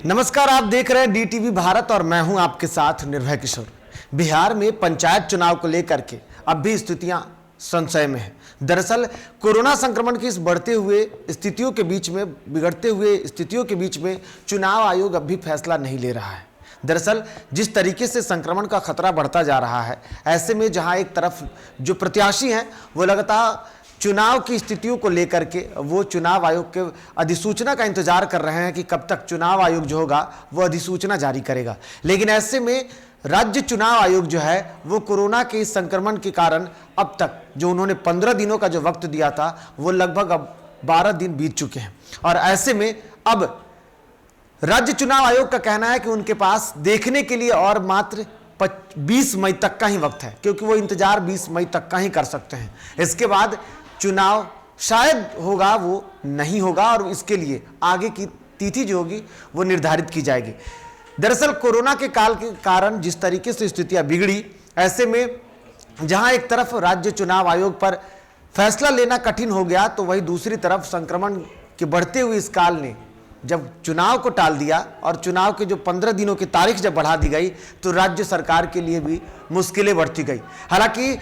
नमस्कार, आप देख रहे हैं डीटीवी भारत और मैं हूं आपके साथ निर्भय किशोर। बिहार में पंचायत चुनाव को लेकर के अब भी स्थितियां संशय में है। दरअसल कोरोना संक्रमण की इस बढ़ते हुए स्थितियों के बीच में, बिगड़ते हुए स्थितियों के बीच में चुनाव आयोग अब भी फैसला नहीं ले रहा है। दरअसल जिस तरीके से संक्रमण का खतरा बढ़ता जा रहा है, ऐसे में जहां एक तरफ जो प्रत्याशी हैं वो लगातार चुनाव की स्थितियों को लेकर के वो चुनाव आयोग के अधिसूचना का इंतजार कर रहे हैं कि कब तक चुनाव आयोग जो होगा वो अधिसूचना जारी करेगा। लेकिन ऐसे में राज्य चुनाव आयोग जो है वो कोरोना के इस संक्रमण के कारण अब तक जो उन्होंने 15 दिनों का जो वक्त दिया था वो लगभग अब 12 दिन बीत चुके हैं। और ऐसे में अब राज्य चुनाव आयोग का कहना है कि उनके पास देखने के लिए और मात्र 20 मई तक का ही वक्त है, क्योंकि वो इंतजार 20 मई तक का ही कर सकते हैं। इसके बाद चुनाव शायद होगा, वो नहीं होगा और इसके लिए आगे की तिथि जो होगी वो निर्धारित की जाएगी। दरअसल कोरोना के काल के कारण जिस तरीके से स्थितियां बिगड़ी, ऐसे में जहां एक तरफ राज्य चुनाव आयोग पर फैसला लेना कठिन हो गया, तो वहीं दूसरी तरफ संक्रमण के बढ़ते हुए इस काल ने जब चुनाव को टाल दिया और चुनाव के जो 15 दिनों की तारीख जब बढ़ा दी गई, तो राज्य सरकार के लिए भी मुश्किलें बढ़ती गई। हालांकि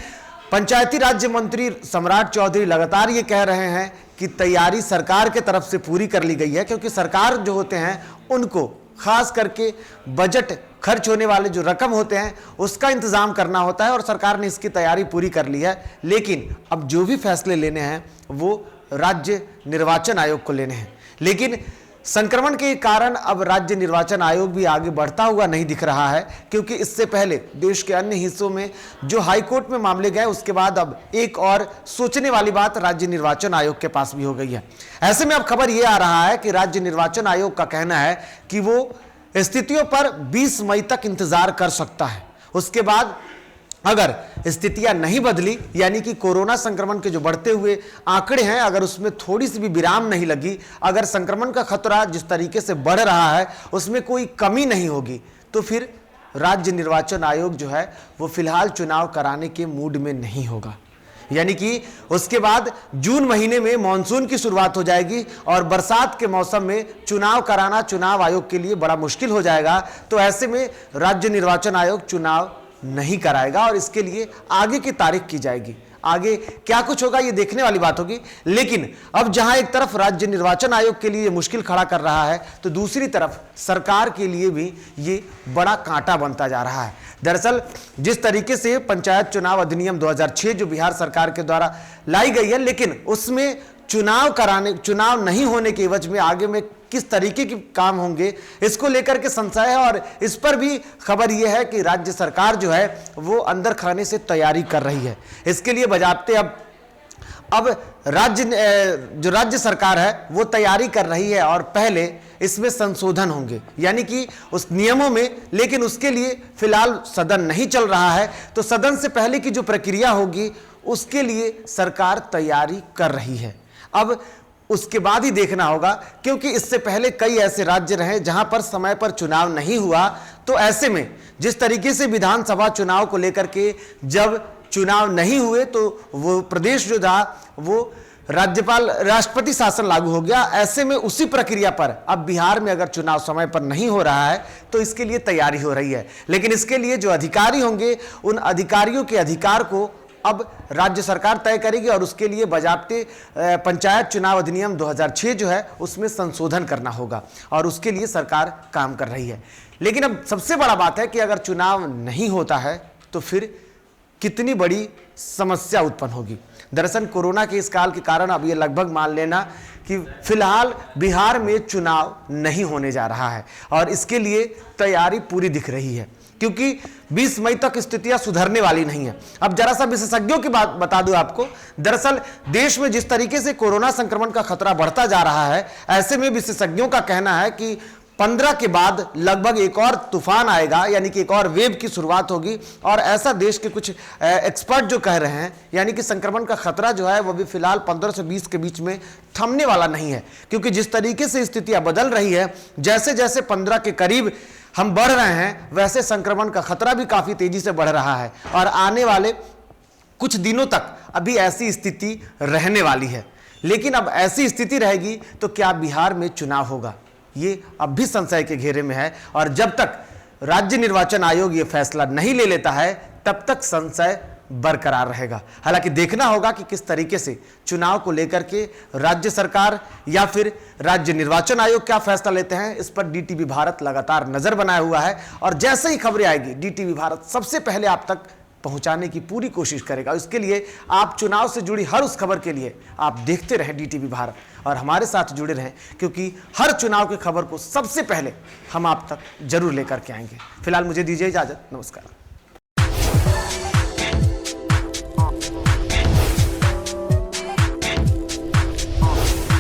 पंचायती राज्य मंत्री सम्राट चौधरी लगातार ये कह रहे हैं कि तैयारी सरकार के तरफ से पूरी कर ली गई है, क्योंकि सरकार जो होते हैं उनको खास करके बजट खर्च होने वाले जो रकम होते हैं उसका इंतजाम करना होता है और सरकार ने इसकी तैयारी पूरी कर ली है। लेकिन अब जो भी फैसले लेने हैं वो राज्य निर्वाचन आयोग को लेने हैं। लेकिन संक्रमण के कारण अब राज्य निर्वाचन आयोग भी आगे बढ़ता हुआ नहीं दिख रहा है, क्योंकि इससे पहले देश के अन्य हिस्सों में जो हाईकोर्ट में मामले गए, उसके बाद अब एक और सोचने वाली बात राज्य निर्वाचन आयोग के पास भी हो गई है। ऐसे में अब खबर यह आ रहा है कि राज्य निर्वाचन आयोग का कहना है कि वो स्थितियों पर 20 मई तक इंतजार कर सकता है। उसके बाद अगर स्थितियां नहीं बदली, यानी कि कोरोना संक्रमण के जो बढ़ते हुए आंकड़े हैं, अगर उसमें थोड़ी सी भी विराम नहीं लगी, अगर संक्रमण का खतरा जिस तरीके से बढ़ रहा है उसमें कोई कमी नहीं होगी, तो फिर राज्य निर्वाचन आयोग जो है वो फिलहाल चुनाव कराने के मूड में नहीं होगा। यानी कि उसके बाद जून महीने में मानसून की शुरुआत हो जाएगी और बरसात के मौसम में चुनाव कराना चुनाव आयोग के लिए बड़ा मुश्किल हो जाएगा। तो ऐसे में राज्य निर्वाचन आयोग चुनाव नहीं कराएगा और इसके लिए आगे की तारीख की जाएगी। आगे क्या कुछ होगा ये देखने वाली बात होगी। लेकिन अब जहां एक तरफ राज्य निर्वाचन आयोग के लिए मुश्किल खड़ा कर रहा है, तो दूसरी तरफ सरकार के लिए भी ये बड़ा कांटा बनता जा रहा है। दरअसल जिस तरीके से पंचायत चुनाव अधिनियम 2006 जो बिहार सरकार के द्वारा लाई गई है, लेकिन उसमें चुनाव नहीं होने के एवज में आगे में किस तरीके के काम होंगे, इसको लेकर के संशय है। और इस पर भी खबर यह है कि राज्य सरकार जो है वो अंदर खाने से तैयारी कर रही है। इसके लिए बजाते अब राज्य सरकार है वो तैयारी कर रही है और पहले इसमें संशोधन होंगे, यानी कि उस नियमों में। लेकिन उसके लिए फिलहाल सदन नहीं चल रहा है, तो सदन से पहले की जो प्रक्रिया होगी उसके लिए सरकार तैयारी कर रही है। अब उसके बाद ही देखना होगा, क्योंकि इससे पहले कई ऐसे राज्य रहे जहां पर समय पर चुनाव नहीं हुआ। तो ऐसे में जिस तरीके से विधानसभा चुनाव को लेकर के जब चुनाव नहीं हुए, तो वो प्रदेश जो था वो राष्ट्रपति शासन लागू हो गया। ऐसे में उसी प्रक्रिया पर अब बिहार में अगर चुनाव समय पर नहीं हो रहा है तो इसके लिए तैयारी हो रही है। लेकिन इसके लिए जो अधिकारी होंगे, उन अधिकारियों के अधिकार को अब राज्य सरकार तय करेगी और उसके लिए बजाते पंचायत चुनाव अधिनियम 2006 जो है उसमें संशोधन करना होगा और उसके लिए सरकार काम कर रही है। लेकिन अब सबसे बड़ा बात है कि अगर चुनाव नहीं होता है तो फिर कितनी बड़ी समस्या उत्पन्न होगी। दरअसल कोरोना के इस काल के कारण अब ये लगभग मान लेना कि फिलहाल बिहार में चुनाव नहीं होने जा रहा है और इसके लिए तैयारी पूरी दिख रही है, क्योंकि 20 मई तक स्थितियां सुधरने वाली नहीं है। अब जरा सा विशेषज्ञों की बात बता दूं आपको। दरअसल देश में जिस तरीके से कोरोना संक्रमण का खतरा बढ़ता जा रहा है, ऐसे में विशेषज्ञों का कहना है कि 15 के बाद लगभग एक और तूफान आएगा, यानी कि एक और वेव की शुरुआत होगी। और ऐसा देश के कुछ एक्सपर्ट जो कह रहे हैं, यानी कि संक्रमण का खतरा जो है वो भी फिलहाल 15 से 20 के बीच में थमने वाला नहीं है, क्योंकि जिस तरीके से स्थितियां बदल रही है, जैसे जैसे 15 के करीब हम बढ़ रहे हैं, वैसे संक्रमण का खतरा भी काफी तेजी से बढ़ रहा है और आने वाले कुछ दिनों तक अभी ऐसी स्थिति रहने वाली है। लेकिन अब ऐसी स्थिति रहेगी तो क्या बिहार में चुनाव होगा, ये अब भी संशय के घेरे में है और जब तक राज्य निर्वाचन आयोग ये फैसला नहीं ले लेता है तब तक संशय बरकरार रहेगा। हालांकि देखना होगा कि किस तरीके से चुनाव को लेकर के राज्य सरकार या फिर राज्य निर्वाचन आयोग क्या फैसला लेते हैं, इस पर डीटीवी भारत लगातार नजर बनाए हुआ है और जैसे ही खबरें आएगी डीटीवी भारत सबसे पहले आप तक पहुंचाने की पूरी कोशिश करेगा। इसके लिए आप चुनाव से जुड़ी हर उस खबर के लिए आप देखते रहें डीटीवी भारत और हमारे साथ जुड़े रहें, क्योंकि हर चुनाव की खबर को सबसे पहले हम आप तक जरूर लेकर के आएंगे। फिलहाल मुझे दीजिए इजाजत, नमस्कार।